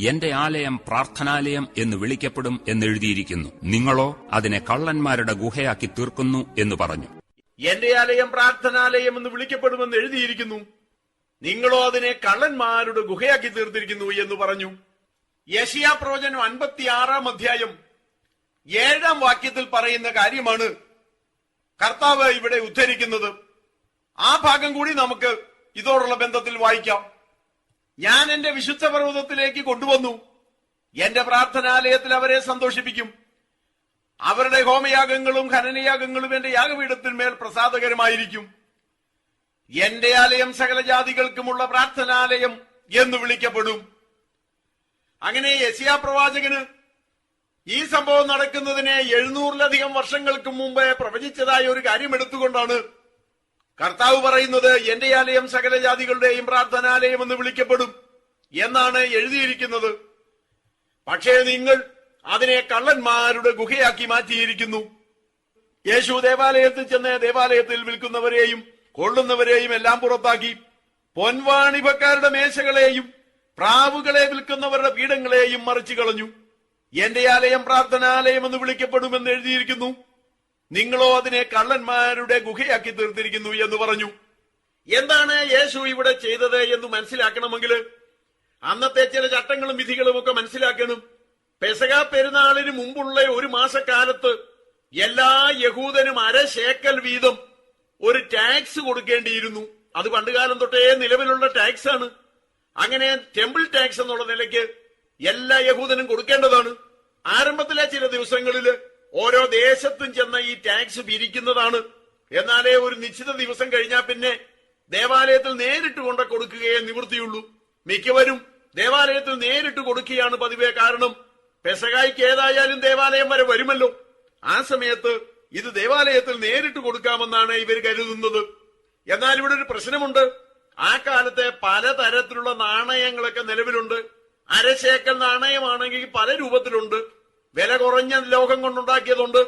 എന്റെ ആലയം പ്രാർത്ഥനാലയം എന്ന് വിളിക്കപ്പെടും എന്നെഴുതിയിരിക്കുന്നു. നിങ്ങളോ അതിനെ കള്ളന്മാരുടെ ഗുഹയാക്കി തീർക്കുന്നു എന്ന് പറഞ്ഞു. എന്റെ ആലയം പ്രാർത്ഥനാലയം എന്ന് വിളിക്കപ്പെടുമെന്ന് എഴുതിയിരിക്കുന്നു, നിങ്ങളോ അതിനെ കള്ളന്മാരുടെ ഗുഹയാക്കി തീർത്തിരിക്കുന്നു എന്ന് പറഞ്ഞു. യെശയ്യാ പ്രവചനം 56 അധ്യായം 7 വാക്യത്തിൽ പറയുന്ന കാര്യമാണ് കർത്താവ് ഇവിടെ ഉദ്ധരിക്കുന്നത്. ആ ഭാഗം കൂടി നമുക്ക് ഇതോടുള്ള ബന്ധത്തിൽ വായിക്കാം. ഞാൻ എന്റെ വിശുദ്ധ പർവ്വതത്തിലേക്ക് കൊണ്ടുവന്നു, എന്റെ പ്രാർത്ഥനാലയത്തിൽ അവരെ സന്തോഷിപ്പിക്കും. അവരുടെ ഹോമയാഗങ്ങളും ഹനനയാഗങ്ങളും എന്റെ യാഗപീഠത്തിന്മേൽ പ്രസാദകരമായിരിക്കും. എന്റെ ആലയം സകല ജാതികൾക്കുമുള്ള പ്രാർത്ഥനാലയം എന്ന് വിളിക്കപ്പെടും. അങ്ങനെ യെശയ്യാ പ്രവാചകന് ഈ സംഭവം നടക്കുന്നതിനെ 700-ലധികം വർഷങ്ങൾക്ക് മുമ്പ് പ്രവചിച്ചതായ ഒരു കാര്യം എടുത്തുകൊണ്ടാണ് കർത്താവ് പറയുന്നത്, എന്റെ ആലയം സകല ജാതികളുടെയും പ്രാർത്ഥനാലയം എന്ന് വിളിക്കപ്പെടും എന്നാണ് എഴുതിയിരിക്കുന്നത്. പക്ഷേ നിങ്ങൾ അതിനെ കള്ളന്മാരുടെ ഗുഹയാക്കി മാറ്റിയിരിക്കുന്നു. യേശു ദേവാലയത്തിൽ ചെന്ന് ദേവാലയത്തിൽ വിൽക്കുന്നവരെയും കൊള്ളുന്നവരെയും എല്ലാം പുറത്താക്കി പൊൻവാണിഭക്കാരുടെ മേശകളെയും പ്രാവുകളെ വിൽക്കുന്നവരുടെ പീഠങ്ങളെയും മറിച്ചു കളഞ്ഞു. എന്റെ ആലയം പ്രാർത്ഥനാലയം എന്ന് വിളിക്കപ്പെടുമെന്ന് എഴുതിയിരിക്കുന്നു, നിങ്ങളോ അതിനെ കള്ളന്മാരുടെ ഗുഹയാക്കി തീർത്തിരിക്കുന്നു എന്ന് പറഞ്ഞു. എന്താണ് യേശു ഇവിടെ ചെയ്തത് എന്ന് മനസ്സിലാക്കണമെങ്കിൽ അന്നത്തെ ചില ചട്ടങ്ങളും വിധികളും ഒക്കെ മനസ്സിലാക്കണം. പെസഹ പെരുന്നാളിന് മുമ്പുള്ള ഒരു മാസക്കാലത്ത് എല്ലാ യഹൂദനും 1/2 ശേക്കൽ വീതം ഒരു ടാക്സ് കൊടുക്കേണ്ടിയിരുന്നു. അത് പണ്ടുകാലം തൊട്ടേ നിലവിലുള്ള ടാക്സ് ആണ്. അങ്ങനെ ടെമ്പിൾ ടാക്സ് എന്നുള്ള നിലയ്ക്ക് എല്ലാ യഹൂദനും കൊടുക്കേണ്ടതാണ്. ആരംഭത്തിലെ ചില ദിവസങ്ങളില് ഓരോ ദേശത്തും ചെന്ന ഈ ടാക്സ് പിരിക്കുന്നതാണ്. എന്നാലേ ഒരു നിശ്ചിത ദിവസം കഴിഞ്ഞാൽ പിന്നെ ദേവാലയത്തിൽ നേരിട്ട് കൊണ്ട് കൊടുക്കുകയേ നിവൃത്തിയുള്ളൂ. മിക്കവരും ദേവാലയത്തിൽ നേരിട്ട് കൊടുക്കുകയാണ് പതിവേ. കാരണം പെസഹായ്ക്ക് ഏതായാലും ദേവാലയം വരെ വരുമല്ലോ. ആ സമയത്ത് ഇത് ദേവാലയത്തിൽ നേരിട്ട് കൊടുക്കാമെന്നാണ് ഇവർ കരുതുന്നത്. എന്നാൽ ഇവിടെ ഒരു പ്രശ്നമുണ്ട്. ആ കാലത്തെ പലതരത്തിലുള്ള നാണയങ്ങളൊക്കെ നിലവിലുണ്ട്. 1/2 ശേക്കൽ നാണയമാണെങ്കിൽ പല രൂപത്തിലുണ്ട്. വില കുറഞ്ഞ ലോഹം കൊണ്ടുണ്ടാക്കിയതുണ്ട്,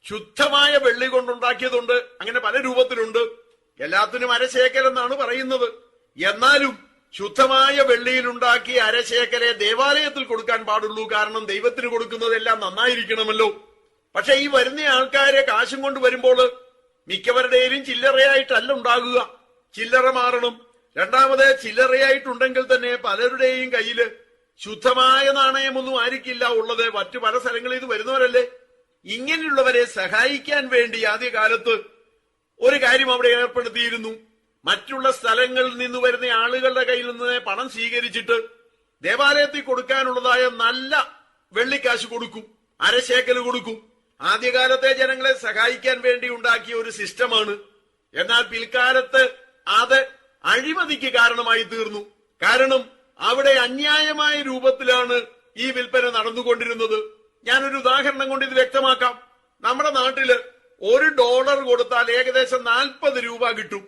ശുദ്ധമായ വെള്ളി കൊണ്ടുണ്ടാക്കിയതുണ്ട്, അങ്ങനെ പല രൂപത്തിലുണ്ട്. എല്ലാത്തിനും 1/2 ശേക്കൽ എന്നാണ് പറയുന്നത്. എന്നാലും ശുദ്ധമായ വെള്ളിയിലുണ്ടാക്കി 1/2 ശേക്കലെ ദേവാലയത്തിൽ കൊടുക്കാൻ പാടുള്ളൂ. കാരണം ദൈവത്തിന് കൊടുക്കുന്നതെല്ലാം നന്നായിരിക്കണമല്ലോ. പക്ഷെ ഈ വരുന്ന ആൾക്കാരെ കാശും കൊണ്ട് വരുമ്പോൾ മിക്കവരുടെയും ചില്ലറയായിട്ടല്ല ഉണ്ടാകുക, ചില്ലറ മാറണം. രണ്ടാമത് ചില്ലറയായിട്ടുണ്ടെങ്കിൽ തന്നെ പലരുടെയും കയ്യില് ശുദ്ധമായ നാണയമൊന്നും ആയിരിക്കില്ല ഉള്ളത്. മറ്റു പല സ്ഥലങ്ങളിൽ ഇത് വരുന്നവരല്ലേ. ഇങ്ങനെയുള്ളവരെ സഹായിക്കാൻ വേണ്ടി ആദ്യകാലത്ത് ഒരു കാര്യം അവിടെ ഏർപ്പെടുത്തിയിരുന്നു. മറ്റുള്ള സ്ഥലങ്ങളിൽ നിന്ന് വരുന്ന ആളുകളുടെ കയ്യിൽ നിന്ന് പണം സ്വീകരിച്ചിട്ട് ദേവാലയത്തിൽ കൊടുക്കാനുള്ളതായ നല്ല വെള്ളിക്കാശ് കൊടുക്കും, 1/2 ശേക്കൽ കൊടുക്കും. ആദ്യകാലത്തെ ജനങ്ങളെ സഹായിക്കാൻ വേണ്ടി ഉണ്ടാക്കിയ ഒരു സിസ്റ്റമാണ്. എന്നാൽ പിൽക്കാലത്ത് അത് അഴിമതിക്ക് കാരണമായി തീർന്നു. കാരണം അവിടെ അന്യായമായ രൂപത്തിലാണ് ഈ വിൽപ്പന നടന്നുകൊണ്ടിരുന്നത്. ഞാനൊരു ഉദാഹരണം കൊണ്ട് ഇത് വ്യക്തമാക്കാം. നമ്മുടെ നാട്ടില് $1 കൊടുത്താൽ ഏകദേശം 40 രൂപ കിട്ടും.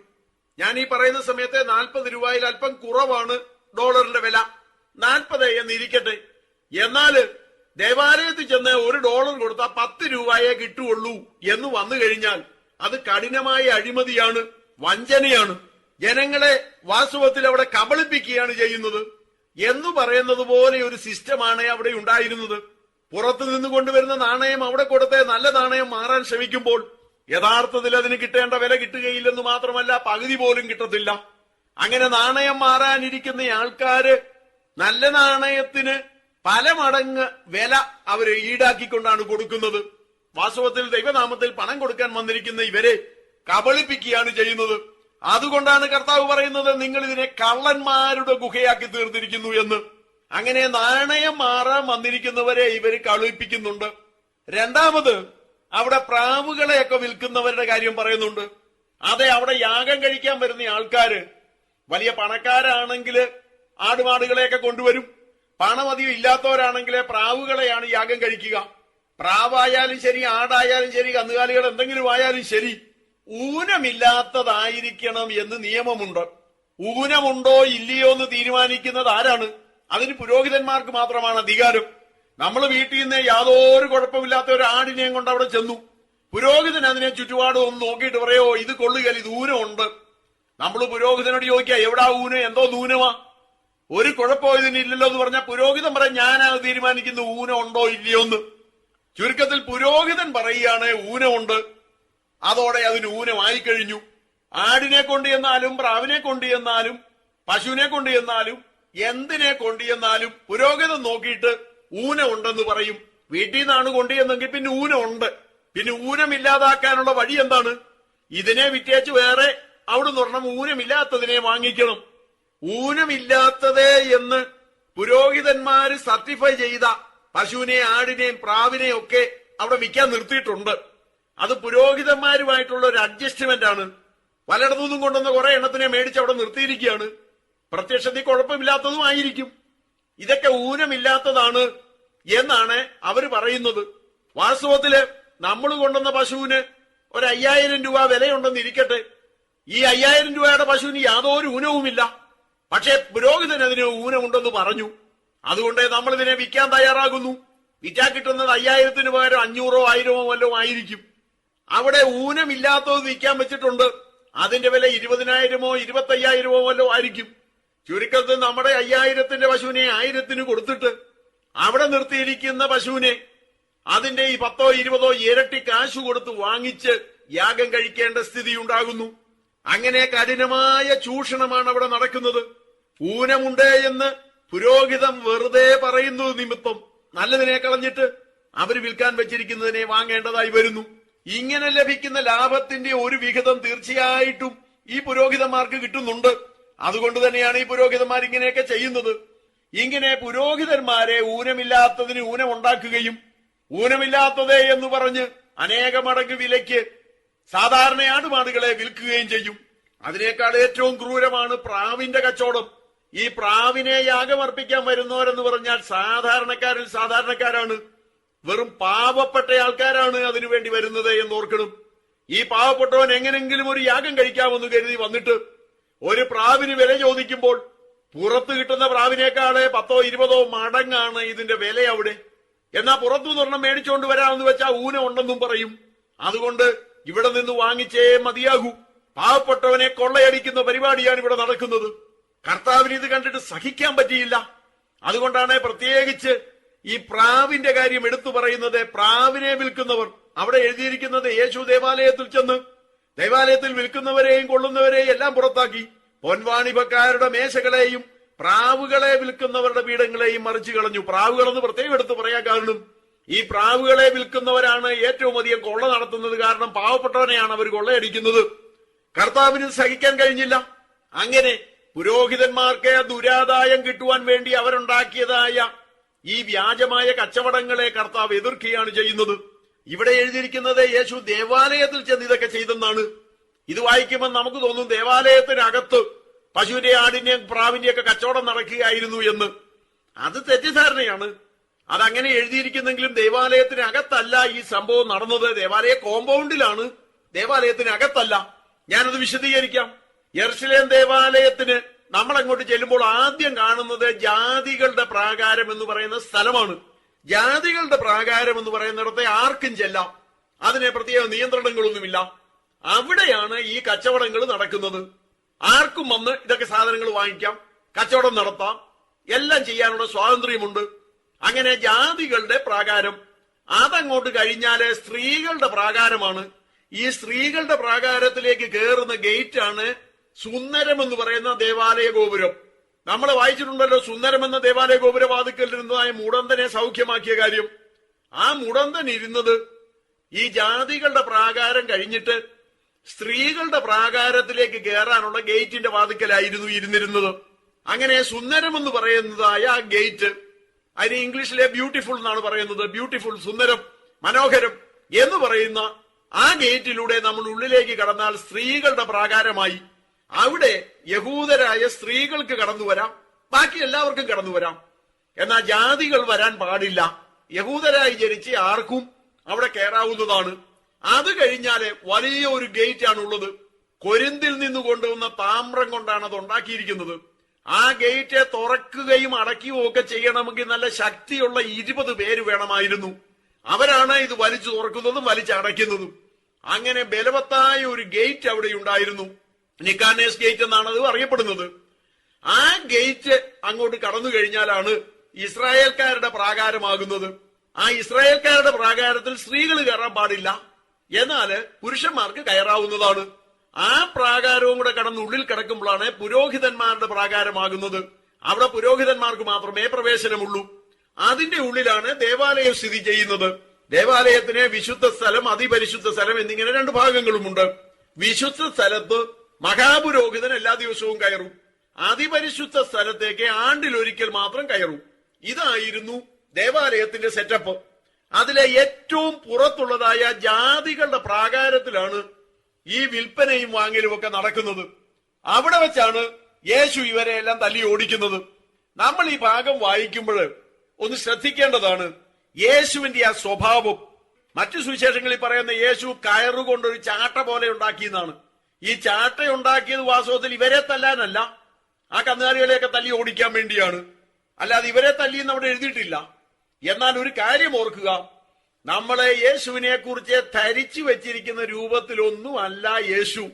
ഞാൻ ഈ പറയുന്ന സമയത്ത് 40 രൂപയിൽ അല്പം കുറവാണ് ഡോളറിന്റെ വില. 40 എന്നിരിക്കട്ടെ. എന്നാല് ദേവാലയത്തിൽ ചെന്ന് $1 കൊടുത്താൽ 10 രൂപയെ കിട്ടുള്ളൂ എന്ന് വന്നു കഴിഞ്ഞാൽ അത് കഠിനമായ അഴിമതിയാണ്, വഞ്ചനയാണ്. ജനങ്ങളെ വാസ്തവത്തിൽ അവിടെ കബളിപ്പിക്കുകയാണ് ചെയ്യുന്നത് എന്ന് പറയുന്നത് പോലെ ഒരു സിസ്റ്റമാണ് അവിടെ ഉണ്ടായിരുന്നത്. പുറത്തു നിന്ന് കൊണ്ടുവരുന്ന നാണയം അവിടെ കൊടുത്ത് നല്ല നാണയം മാറാൻ ശ്രമിക്കുമ്പോൾ യഥാർത്ഥത്തിൽ അതിന് കിട്ടേണ്ട വില കിട്ടുകയില്ലെന്ന് മാത്രമല്ല, പകുതി പോലും കിട്ടത്തില്ല. അങ്ങനെ നാണയം മാറാനിരിക്കുന്ന ആൾക്കാര് നല്ല നാണയത്തിന് പല മടങ്ങ് വില അവര് ഈടാക്കിക്കൊണ്ടാണ് കൊടുക്കുന്നത്. വാസ്തവത്തിൽ ദൈവനാമത്തിൽ പണം കൊടുക്കാൻ വന്നിരിക്കുന്ന ഇവരെ കബളിപ്പിക്കുകയാണ് ചെയ്യുന്നത്. അതുകൊണ്ടാണ് കർത്താവ് പറയുന്നത്, നിങ്ങൾ ഇതിനെ കള്ളന്മാരുടെ ഗുഹയാക്കി തീർത്തിരിക്കുന്നു എന്ന്. അങ്ങനെ നാണയം മാറാൻ വന്നിരിക്കുന്നവരെ ഇവര് കബളിപ്പിക്കുന്നുണ്ട്. രണ്ടാമത് അവിടെ പ്രാവുകളെയൊക്കെ വിൽക്കുന്നവരുടെ കാര്യം പറയുന്നുണ്ട്. അതെ, അവിടെ യാഗം കഴിക്കാൻ വരുന്ന ആൾക്കാര് വലിയ പണക്കാരാണെങ്കിൽ ആടുമാടുകളെയൊക്കെ കൊണ്ടുവരും. പണമധികം ഇല്ലാത്തവരാണെങ്കിൽ പ്രാവുകളെയാണ് യാഗം കഴിക്കുക. പ്രാവായാലും ശരി, ആടായാലും ശരി, കന്നുകാലികൾ എന്തെങ്കിലും ആയാലും ശരി, ഊനമില്ലാത്തതായിരിക്കണം എന്ന് നിയമമുണ്ട്. ഊനമുണ്ടോ ഇല്ലയോ എന്ന് തീരുമാനിക്കുന്നത് ആരാണ്? അതിന് പുരോഹിതന്മാർക്ക് മാത്രമാണ് അധികാരം. നമ്മൾ വീട്ടിൽ നിന്ന് യാതൊരു കുഴപ്പമില്ലാത്ത ഒരു ആടിനെയും കൊണ്ട് അവിടെ ചെന്നു, പുരോഹിതൻ അതിനെ ചുറ്റുപാടും ഒന്ന് നോക്കിയിട്ട് പറയോ ഇത് കൊള്ളുകയല്ല, ഇത് ഊനമുണ്ട്. നമ്മൾ പുരോഹിതനോട് ചോദിക്കുക, എവിടാ ഊനം, എന്തോ നൂനമാ? ഒരു കുഴപ്പമോ ഇതിനില്ലല്ലോ എന്ന് പറഞ്ഞാൽ പുരോഹിതൻ പറയാൻ ഞാനത് തീരുമാനിക്കുന്നു ഊനം ഉണ്ടോ ഇല്ലയോ എന്ന്. ചുരുക്കത്തിൽ പുരോഹിതൻ പറയുകയാണ് ഊനമുണ്ട്, അതോടെ അതിന് ഊനമായി കഴിഞ്ഞു. ആടിനെ കൊണ്ട് ചെന്നാലും പ്രാവിനെ കൊണ്ട് ചെന്നാലും പശുവിനെ കൊണ്ട് ചെന്നാലും എന്തിനെ കൊണ്ട് ചെന്നാലും പുരോഹിതൻ നോക്കിയിട്ട് ഊനമുണ്ടെന്ന് പറയും. വീട്ടിൽ നിന്നാണ് കൊണ്ടുചെന്നെങ്കിൽ പിന്നെ ഊനമുണ്ട്. പിന്നെ ഊനമില്ലാതാക്കാനുള്ള വഴി എന്താണ്? ഇതിനെ വിറ്റേച്ച് വേറെ അവിടുന്ന് പറഞ്ഞ ഊനമില്ലാത്തതിനെ വാങ്ങിക്കണം. ഊനമില്ലാത്തത് എന്ന് പുരോഹിതന്മാര് സർട്ടിഫൈ ചെയ്ത പശുവിനെ ആടിനെയും പ്രാവിനെയും ഒക്കെ അവിടെ വിൽക്കാൻ നിർത്തിയിട്ടുണ്ട്. അത് പുരോഹിതന്മാരുമായിട്ടുള്ള ഒരു അഡ്ജസ്റ്റ്മെന്റ് ആണ്. പലയിടത്തുനിന്നും കൊണ്ടുവന്ന കുറെ എണ്ണത്തിനെ മേടിച്ച് അവിടെ നിർത്തിയിരിക്കുകയാണ്. പ്രത്യക്ഷത്തിൽ കുഴപ്പമില്ലാത്തതും ആയിരിക്കും. ഇതൊക്കെ ഊനമില്ലാത്തതാണ് എന്നാണ് അവര് പറയുന്നത്. വാസ്തവത്തില് നമ്മൾ കൊണ്ടുവന്ന പശുവിന് ഒരു 5000 രൂപ വിലയുണ്ടെന്ന് ഇരിക്കട്ടെ. ഈ 5000 രൂപയുടെ പശുവിന് യാതൊരു ഊനവുമില്ല. പക്ഷെ പുരോഹിതൻ അതിന് ഊനമുണ്ടെന്ന് പറഞ്ഞു. അതുകൊണ്ട് നമ്മൾ ഇതിനെ വിൽക്കാൻ തയ്യാറാകുന്നു. വിറ്റാൻ കിട്ടുന്നത് 5000-ന് പകരം 500-ഓ 1000-ഓ വല്ലതും ആയിരിക്കും. അവിടെ ഊനമില്ലാത്തത് വിൽക്കാൻ വെച്ചിട്ടുണ്ട്. അതിന്റെ വില 20,000-ഓ 25,000-ഓ വല്ലതും ആയിരിക്കും. ചുരുക്കത്തിൽ നമ്മുടെ 5000-ന്റെ പശുവിനെ 1000-ന് കൊടുത്തിട്ട് അവിടെ നിർത്തിയിരിക്കുന്ന പശുവിനെ അതിന്റെ ഈ 10-ഓ 20-ഓ ഇരട്ടി കാശ് കൊടുത്ത് വാങ്ങിച്ച് യാഗം കഴിക്കേണ്ട സ്ഥിതി ഉണ്ടാകുന്നു. അങ്ങനെ കഠിനമായ ചൂഷണമാണ് അവിടെ നടക്കുന്നത്. ഊനമുണ്ട് എന്ന് പുരോഹിതം വെറുതെ പറയുന്നത് നിമിത്തം നല്ലതിനെ കളഞ്ഞിട്ട് അവര് വിൽക്കാൻ വെച്ചിരിക്കുന്നതിനെ വാങ്ങേണ്ടതായി വരുന്നു. ഇങ്ങനെ ലഭിക്കുന്ന ലാഭത്തിന്റെ ഒരു വിഹിതം തീർച്ചയായിട്ടും ഈ പുരോഹിതന്മാർക്ക് കിട്ടുന്നുണ്ട്. അതുകൊണ്ട് തന്നെയാണ് ഈ പുരോഹിതന്മാർ ഇങ്ങനെയൊക്കെ ചെയ്യുന്നത്. ഇങ്ങനെ പുരോഹിതന്മാരെ ഊനമില്ലാത്തതിന് ഊനമുണ്ടാക്കുകയും ഊനമില്ലാത്തതേ എന്ന് പറഞ്ഞ് അനേക മടങ്ങ് വിലയ്ക്ക് സാധാരണ ആടുമാടുകളെ വിൽക്കുകയും ചെയ്യും. അതിനേക്കാൾ ഏറ്റവും ക്രൂരമാണ് പ്രാവിന്റെ കച്ചവടം. ഈ പ്രാവിനെ യാഗമർപ്പിക്കാൻ വരുന്നവരെന്ന് പറഞ്ഞാൽ സാധാരണക്കാരിൽ സാധാരണക്കാരാണ്. വെറും പാവപ്പെട്ട ആൾക്കാരാണ് അതിനുവേണ്ടി വരുന്നത് എന്ന് ഓർക്കണം. ഈ പാവപ്പെട്ടവൻ എങ്ങനെങ്കിലും ഒരു യാഗം കഴിക്കാമെന്ന് കരുതി വന്നിട്ട് ഒരു പ്രാവിന് വില ചോദിക്കുമ്പോൾ പുറത്ത് കിട്ടുന്ന പ്രാവിനേക്കാള് 10-ഓ 20-ഓ മടങ്ങാണ് ഇതിന്റെ വില അവിടെ. എന്നാ പുറത്തു നിന്നൊരെണ്ണം മേടിച്ചുകൊണ്ട് വരാമെന്ന് വെച്ചാൽ ഊനം ഉണ്ടെന്നും പറയും. അതുകൊണ്ട് ഇവിടെ നിന്ന് വാങ്ങിച്ചേ മതിയാകൂ. പാവപ്പെട്ടവനെ കൊള്ളയടിക്കുന്ന പരിപാടിയാണ് ഇവിടെ നടക്കുന്നത്. കർത്താവിന് ഇത് കണ്ടിട്ട് സഹിക്കാൻ പറ്റിയില്ല. അതുകൊണ്ടാണ് പ്രത്യേകിച്ച് ഈ പ്രാവിന്റെ കാര്യം എടുത്തു പറയുന്നത്. പ്രാവിനെ വിൽക്കുന്നവർ അവിടെ എഴുതിയിരിക്കുന്നത് യേശു ദേവാലയത്തിൽ ചെന്ന് ദേവാലയത്തിൽ വിൽക്കുന്നവരെയും കൊള്ളുന്നവരെയും എല്ലാം പുറത്താക്കി പൊൻവാണിഭക്കാരുടെ മേശകളെയും പ്രാവുകളെ വിൽക്കുന്നവരുടെ പീഠങ്ങളെയും മറിച്ചു കളഞ്ഞു. പ്രാവുകളെന്ന് പ്രത്യേകം എടുത്ത് പറയാൻ കാരണം ഈ പ്രാവുകളെ വിൽക്കുന്നവരാണ് ഏറ്റവും അധികം കൊള്ള നടത്തുന്നത്. കാരണം പാവപ്പെട്ടവനെയാണ് അവർ കൊള്ളയടിക്കുന്നത്. കർത്താവിന് സഹിക്കാൻ കഴിഞ്ഞില്ല. അങ്ങനെ പുരോഹിതന്മാർക്ക് ദുരാദായം കിട്ടുവാൻ വേണ്ടി അവരുണ്ടാക്കിയതായ ഈ വ്യാജമായ കച്ചവടങ്ങളെ കർത്താവ് എതിർക്കുകയാണ് ചെയ്യുന്നത്. ഇവിടെ എഴുതിയിരിക്കുന്നത് യേശു ദേവാലയത്തിൽ ചെന്ന് ഇതൊക്കെ ചെയ്തെന്നാണ്. ഇത് വായിക്കുമ്പോൾ നമുക്ക് തോന്നും ദേവാലയത്തിനകത്ത് പശുവിന്റെ ആടിന്റെയും പ്രാവിന്റെയും ഒക്കെ കച്ചവടം നടക്കുകയായിരുന്നു എന്ന്. അത് തെറ്റിദ്ധാരണയാണ്. അതങ്ങനെ എഴുതിയിരിക്കുന്നെങ്കിലും ദേവാലയത്തിനകത്തല്ല ഈ സംഭവം നടന്നത്. ദേവാലയ കോമ്പൗണ്ടിലാണ്, ദേവാലയത്തിനകത്തല്ല. ഞാനത് വിശദീകരിക്കാം. യെരുശലേം ദേവാലയത്തിന് നമ്മൾ അങ്ങോട്ട് ചെല്ലുമ്പോൾ ആദ്യം കാണുന്നത് ജാതികളുടെ പ്രാകാരം എന്ന് പറയുന്ന സ്ഥലമാണ്. ജാതികളുടെ പ്രാകാരം എന്ന് പറയുന്നിടത്തെ ആർക്കും ചെല്ലാം. അതിന് പ്രത്യേക നിയന്ത്രണങ്ങളൊന്നുമില്ല. അവിടെയാണ് ഈ കച്ചവടങ്ങൾ നടക്കുന്നത്. ആർക്കും വന്ന് ഇതൊക്കെ സാധനങ്ങൾ വാങ്ങിക്കാം, കച്ചവടം നടത്താം, എല്ലാം ചെയ്യാനുള്ള സ്വാതന്ത്ര്യമുണ്ട്. അങ്ങനെ ജാതികളുടെ പ്രാകാരം. അതങ്ങോട്ട് കഴിഞ്ഞാല് സ്ത്രീകളുടെ പ്രാകാരമാണ്. ഈ സ്ത്രീകളുടെ പ്രാകാരത്തിലേക്ക് കയറുന്ന ഗേറ്റ് ആണ് സുന്ദരം എന്ന് പറയുന്ന ദേവാലയ ഗോപുരം. നമ്മൾ വായിച്ചിട്ടുണ്ടല്ലോ സുന്ദരം എന്ന ദേവാലയ ഗോപുരവാതിക്കൽ ഇരുന്നതായ മുടന്തനെ സൗഖ്യമാക്കിയ കാര്യം. ആ മുടന്തൻ ഇരുന്നത് ഈ ജാതികളുടെ പ്രാകാരം കഴിഞ്ഞിട്ട് സ്ത്രീകളുടെ പ്രാകാരത്തിലേക്ക് കയറാനുള്ള ഗേറ്റിന്റെ വാതിക്കലായിരുന്നു ഇരുന്നിരുന്നത്. അങ്ങനെ സുന്ദരം എന്ന് പറയുന്നതായ ആ ഗേറ്റ്, അതിന് ഇംഗ്ലീഷിലെ ബ്യൂട്ടിഫുൾ എന്നാണ് പറയുന്നത്. ബ്യൂട്ടിഫുൾ, സുന്ദരം, മനോഹരം എന്ന് പറയുന്ന ആ ഗേറ്റിലൂടെ നമ്മൾ ഉള്ളിലേക്ക് കടന്നാൽ സ്ത്രീകളുടെ പ്രാകാരമായി. അവിടെ യഹൂദരായ സ്ത്രീകൾക്ക് കടന്നു വരാം, ബാക്കി എല്ലാവർക്കും കടന്നു വരാം. എന്നാൽ ജാതികൾ വരാൻ പാടില്ല. യഹൂദരായി ജനിച്ച് ആർക്കും അവിടെ കയറാവുന്നതാണ്. അത് കഴിഞ്ഞാല് വലിയ ഒരു ഗേറ്റ് ആണുള്ളത്. കൊരിന്തിൽ നിന്ന് കൊണ്ടുവന്ന താമ്രം കൊണ്ടാണ് അത് ഉണ്ടാക്കിയിരിക്കുന്നത്. ആ ഗേറ്റ് തുറക്കുകയും അടയ്ക്കുകയും ഒക്കെ ചെയ്യണമെങ്കിൽ നല്ല ശക്തിയുള്ള 20 പേര് വേണമായിരുന്നു. അവരാണ് ഇത് വലിച്ചു തുറക്കുന്നതും വലിച്ചടയ്ക്കുന്നതും. അങ്ങനെ ബലവത്തായ ഒരു ഗേറ്റ് അവിടെ ഉണ്ടായിരുന്നു. നിക്കാനേസ് ഗേറ്റ് എന്നാണ് അത് അറിയപ്പെടുന്നത്. ആ ഗേറ്റ് അങ്ങോട്ട് കടന്നു കഴിഞ്ഞാലാണ് ഇസ്രായേൽക്കാരുടെ പ്രാകാരമാകുന്നത്. ആ ഇസ്രായേൽക്കാരുടെ പ്രാകാരത്തിൽ സ്ത്രീകൾ കയറാൻ പാടില്ല, എന്നാല് പുരുഷന്മാർക്ക് കയറാവുന്നതാണ്. ആ പ്രാകാരവും കൂടെ കടന്ന് ഉള്ളിൽ കിടക്കുമ്പോഴാണ് പുരോഹിതന്മാരുടെ പ്രാകാരമാകുന്നത്. അവിടെ പുരോഹിതന്മാർക്ക് മാത്രമേ പ്രവേശനമുള്ളൂ. അതിന്റെ ഉള്ളിലാണ് ദേവാലയം സ്ഥിതി ചെയ്യുന്നത്. ദേവാലയത്തിന് വിശുദ്ധ സ്ഥലം, അതിപരിശുദ്ധ സ്ഥലം എന്നിങ്ങനെ രണ്ട് ഭാഗങ്ങളുമുണ്ട്. വിശുദ്ധ സ്ഥലത്ത് മഹാപുരോഹിതൻ എല്ലാ ദിവസവും കയറും. അതിപരിശുദ്ധ സ്ഥലത്തേക്ക് ആണ്ടിലൊരിക്കൽ മാത്രം കയറും. ഇതായിരുന്നു ദേവാലയത്തിന്റെ സെറ്റപ്പ്. അതിലെ ഏറ്റവും പുറത്തുള്ളതായ ജാതികളുടെ പ്രാകാരത്തിലാണ് ഈ വിൽപ്പനയും വാങ്ങലും ഒക്കെ നടക്കുന്നത്. അവിടെ വെച്ചാണ് യേശു ഇവരെ എല്ലാം തല്ലി ഓടിക്കുന്നത്. നമ്മൾ ഈ ഭാഗം വായിക്കുമ്പോൾ ഒന്ന് ശ്രദ്ധിക്കേണ്ടതാണ് യേശുവിന്റെ ആ സ്വഭാവം. മറ്റു സുവിശേഷങ്ങളിൽ പറയുന്ന യേശു കയറുകൊണ്ടൊരു ചാട്ട പോലെ ഉണ്ടാക്കിയെന്നാണ്. ഈ ചാട്ട ഉണ്ടാക്കിയത് വാസ്തവത്തിൽ ഇവരെ തല്ലാനല്ല, ആ കന്നുകാലികളെയൊക്കെ തല്ലി ഓടിക്കാൻ വേണ്ടിയാണ്. അല്ലാതെ ഇവരെ തല്ലിയെന്ന് അവിടെ എഴുതിയിട്ടില്ല. എന്നാൽ ഒരു കാര്യം ഓർക്കുക, നമ്മളെ യേശുവിനെ കുറിച്ച് ധരിച്ചു വെച്ചിരിക്കുന്ന രൂപത്തിലൊന്നും അല്ല യേശു.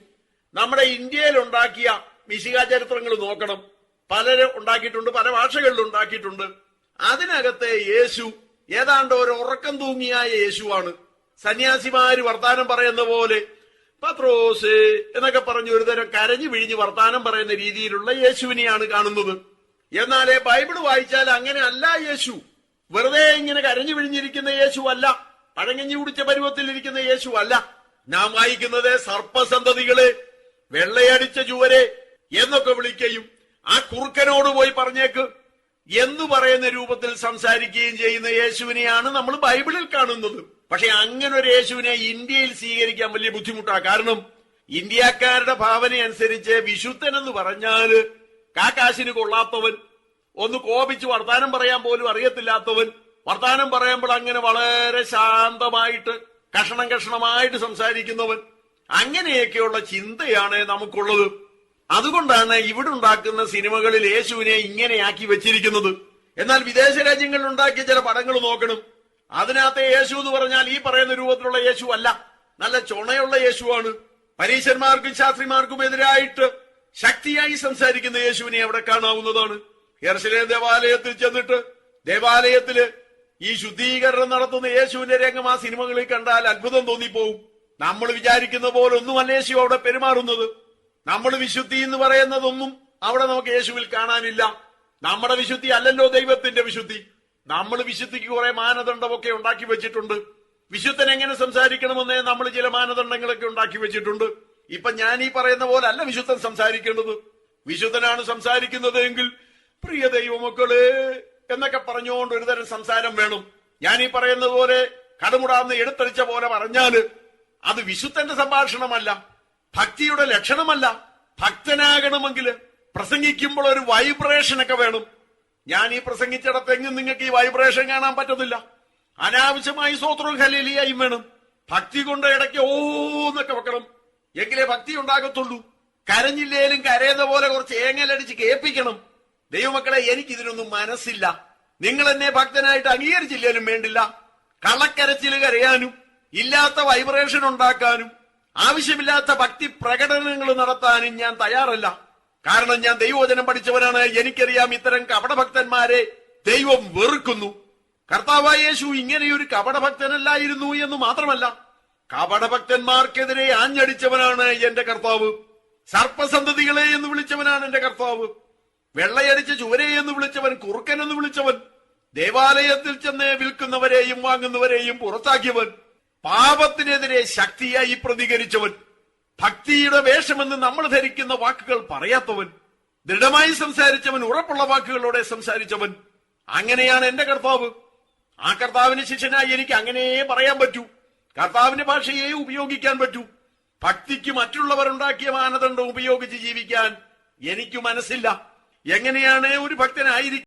നമ്മുടെ ഇന്ത്യയിൽ ഉണ്ടാക്കിയ മിശിഹാ ചരിത്രങ്ങൾ നോക്കണം. പലരും ഉണ്ടാക്കിയിട്ടുണ്ട്, പല ഭാഷകളിൽ ഉണ്ടാക്കിയിട്ടുണ്ട്. അതിനകത്തെ യേശു ഏതാണ്ട് ഒരു ഉറക്കം തൂങ്ങിയായ യേശുവാണ്. സന്യാസിമാര് വർത്താനം പറയുന്ന പോലെ പത്രോസ് എന്നൊക്കെ പറഞ്ഞ് ഒരുതരം കരഞ്ഞു പിഴിഞ്ഞ് വർത്താനം പറയുന്ന രീതിയിലുള്ള യേശുവിനെയാണ് കാണുന്നത്. എന്നാലേ ബൈബിൾ വായിച്ചാൽ അങ്ങനെ അല്ല യേശു. വെറുതെ ഇങ്ങനെ കരഞ്ഞു പിഴിഞ്ഞിരിക്കുന്ന യേശു അല്ല, പഴങ്ങഞ്ഞി കുടിച്ച പരുവത്തിലിരിക്കുന്ന യേശു അല്ല. നാം വായിക്കുന്നത് സർപ്പസന്തതികളെ, വെള്ളയടിച്ച ചുവരെ എന്നൊക്കെ വിളിക്കുകയും ആ കുറുക്കനോട് പോയി പറഞ്ഞേക്ക് എന്ന് പറയുന്ന രൂപത്തിൽ സംസാരിക്കുകയും ചെയ്യുന്ന യേശുവിനെയാണ് നമ്മൾ ബൈബിളിൽ കാണുന്നത്. പക്ഷെ അങ്ങനെ ഒരു യേശുവിനെ ഇന്ത്യയിൽ സ്വീകരിക്കാൻ വലിയ ബുദ്ധിമുട്ടാണ്. കാരണം ഇന്ത്യക്കാരുടെ ഭാവന അനുസരിച്ച് വിശുദ്ധൻ എന്ന് പറഞ്ഞാല് കാക്കാശിന് കൊള്ളാത്തവൻ, ഒന്ന് കോപിച്ച് വർത്താനം പറയാൻ പോലും അറിയത്തില്ലാത്തവൻ, വർത്താനം പറയുമ്പോൾ അങ്ങനെ വളരെ ശാന്തമായിട്ട് കഷണം കഷണമായിട്ട് സംസാരിക്കുന്നവൻ, അങ്ങനെയൊക്കെയുള്ള ചിന്തയാണ് നമുക്കുള്ളത്. അതുകൊണ്ടാണ് ഇവിടെ ഉണ്ടാക്കുന്ന സിനിമകളിൽ യേശുവിനെ ഇങ്ങനെയാക്കി വെച്ചിരിക്കുന്നത്. എന്നാൽ വിദേശ രാജ്യങ്ങളിൽ ഉണ്ടാക്കിയ ചില പടങ്ങൾ നോക്കണം. അതിനകത്തെ യേശു എന്ന് പറഞ്ഞാൽ ഈ പറയുന്ന രൂപത്തിലുള്ള യേശു അല്ല, നല്ല ചുണയുള്ള യേശുവാണ്. പരീശന്മാർക്കും ശാസ്ത്രിമാർക്കും എതിരായിട്ട് ശക്തിയായി സംസാരിക്കുന്ന യേശുവിനെ അവിടെ കാണാവുന്നതാണ്. യെരുശലേം ദേവാലയത്തിൽ ചെന്നിട്ട് ദേവാലയത്തില് ഈ ശുദ്ധീകരണം നടത്തുന്ന യേശുവിന്റെ രംഗം ആ സിനിമകളിൽ കണ്ടാൽ അത്ഭുതം തോന്നിപ്പോവും. നമ്മൾ വിചാരിക്കുന്ന പോലെ ഒന്നുമല്ല യേശു അവിടെ പെരുമാറുന്നത്. നമ്മൾ വിശുദ്ധി എന്ന് പറയുന്നതൊന്നും അവിടെ നമുക്ക് യേശുവിൽ കാണാനില്ല. നമ്മുടെ വിശുദ്ധി അല്ലല്ലോ ദൈവത്തിന്റെ വിശുദ്ധി. നമ്മൾ വിശുദ്ധിക്ക് കുറെ മാനദണ്ഡമൊക്കെ ഉണ്ടാക്കി വെച്ചിട്ടുണ്ട്. വിശുദ്ധൻ എങ്ങനെ സംസാരിക്കണമെന്നേ നമ്മൾ ചില മാനദണ്ഡങ്ങളൊക്കെ ഉണ്ടാക്കി വെച്ചിട്ടുണ്ട്. ഇപ്പൊ ഞാൻ ഈ പറയുന്ന പോലെ അല്ല വിശുദ്ധൻ സംസാരിക്കേണ്ടത്. വിശുദ്ധനാണ് സംസാരിക്കുന്നത് എങ്കിൽ പ്രിയ ദൈവമക്കളെ എന്നൊക്കെ പറഞ്ഞുകൊണ്ട് ഒരുതരം സംസാരം വേണം. ഞാൻ ഈ പറയുന്നത് പോലെ കടുമുടാന്ന് എടുത്തടിച്ച പോലെ പറഞ്ഞാല് അത് വിശുദ്ധന്റെ സംഭാഷണമല്ല, ഭക്തിയുടെ ലക്ഷണമല്ല. ഭക്തനാകണമെങ്കിൽ പ്രസംഗിക്കുമ്പോൾ ഒരു വൈബ്രേഷനൊക്കെ വേണം. ഞാൻ ഈ പ്രസംഗിച്ചിടത്തെങ്ങും നിങ്ങൾക്ക് ഈ വൈബ്രേഷൻ കാണാൻ പറ്റുന്നില്ല. അനാവശ്യമായി സ്വോത്രവും ഹല്ലേലൂയയും വേണം. ഭക്തി കൊണ്ട് ഇടയ്ക്ക് ഓന്നൊക്കെ വെക്കണം, എങ്കിലേ ഭക്തി ഉണ്ടാകത്തുള്ളൂ. കരഞ്ഞില്ലേലും കരയുന്ന പോലെ കുറച്ച് ഏങ്ങലടിച്ച് കേൾപ്പിക്കണം. ദൈവമക്കളെ, എനിക്കിതിനൊന്നും മനസ്സില്ല. നിങ്ങൾ എന്നെ ഭക്തനായിട്ട് അംഗീകരിച്ചില്ലേലും വേണ്ടില്ല. കള്ളക്കരച്ചിൽ കരയാനും ഇല്ലാത്ത വൈബ്രേഷൻ ഉണ്ടാക്കാനും ആവശ്യമില്ലാത്ത ഭക്തി പ്രകടനങ്ങൾ നടത്താനും ഞാൻ തയ്യാറല്ല. കാരണം ഞാൻ ദൈവവചനം പഠിച്ചവനാണ്. എനിക്കറിയാം ഇത്തരം കപടഭക്തന്മാരെ ദൈവം വെറുക്കുന്നു. കർത്താവായ യേശു ഇങ്ങനെയൊരു കപടഭക്തനല്ലായിരുന്നു എന്ന് മാത്രമല്ല, കപടഭക്തന്മാർക്കെതിരെ ആഞ്ഞടിച്ചവനാണ് എന്റെ കർത്താവ്. സർപ്പസന്തതികളെ എന്ന് വിളിച്ചവനാണ് എന്റെ കർത്താവ്. വെള്ളയടിച്ച ചുവരെ എന്ന് വിളിച്ചവൻ, കുറുക്കൻ എന്ന് വിളിച്ചവൻ, ദേവാലയത്തിൽ ചെന്ന് വിൽക്കുന്നവരെയും വാങ്ങുന്നവരെയും പുറത്താക്കിയവൻ, പാപത്തിനെതിരെ ശക്തിയായി പ്രതികരിച്ചവൻ, ഭക്തിയുടെ വേഷമെന്ന് നമ്മൾ ധരിക്കുന്ന വാക്കുകൾ പറയാത്തവൻ, ദൃഢമായി സംസാരിച്ചവൻ, ഉറപ്പുള്ള വാക്കുകളോടെ സംസാരിച്ചവൻ, അങ്ങനെയാണ് എന്റെ കർത്താവ്. ആ കർത്താവിന് ശിഷ്യനായി എനിക്ക് അങ്ങനെയേ പറയാൻ പറ്റൂ. കർത്താവിന്റെ ഭാഷയെ ഉപയോഗിക്കാൻ പറ്റൂ. ഭക്തിക്ക് മറ്റുള്ളവരുണ്ടാക്കിയ മാനദണ്ഡം ഉപയോഗിച്ച് ജീവിക്കാൻ എനിക്ക് മനസ്സില്ല. എങ്ങനെയാണ് ഒരു ഭക്തനായിരിക്കും?